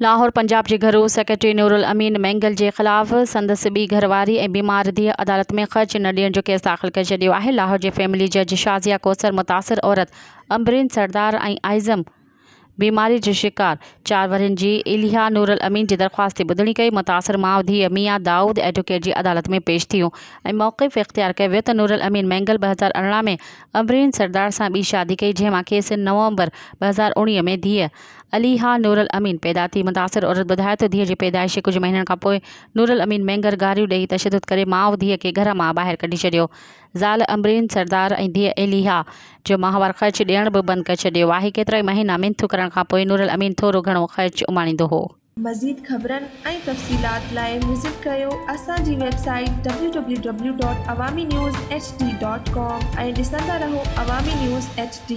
लाहौर पंजाब जे घरू सेक्रेटरी नूरुल अमीन मैंगल के ख़िलाफ़ संदसि ॿी घरवारी ऐं बीमार धीअ अदालत में ख़र्च न ॾियण जो केस दाख़िल करे छॾियो आहे। लाहौर जे फैमिली जज शाज़िया कौसर मुतासिर औरत अम्बरीन सरदार ऐं आइज़म बीमारी जो शिकार 4 वरनि जी इलिहा नूरुल अमीन जी दरख़्वास्त ॿुधणी कई। मुतासिर माउ धीअ मियाँ दाऊद एडवोकेट जी अदालत में पेश थियूं ऐं मौक़िफ़ इख़्तियार कयो वियो त नूरुल अमीन मैंगल 2018 में अम्बरीन सरदार सां ॿी शादी कई, जंहिंमां खेसि नवंबर 2019 में धीअ अलीहा नूरुल अमीन पैदा थी। मुतासिर औरत ॿुधाए त धीअ जी पैदाइश जे कुझु महीननि खां पोइ नूरुल अमीन मैंगल गारियूं ॾेई तशदुद करे माउ धीअ खे घर मां ॿाहिरि कढी छॾियो। ज़ाल अम्बरीन सरदार ऐं धीअ एलिहा जो माहवार ख़र्च ॾियण बि बंदि करे छॾियो आहे। केतिरा ई महीना मिनथू करण खां पोइ नूरुल अमीन थोरो घणो ख़र्च उमाणींदो हो। मज़ीद ख़बरनि ऐं तफ़सीलात लाइ विज़िट कयो असांजी वेबसाइट www.awamiNewsHD.com ऐं ॾिसंदा रहो अवामी न्यूज़ HD।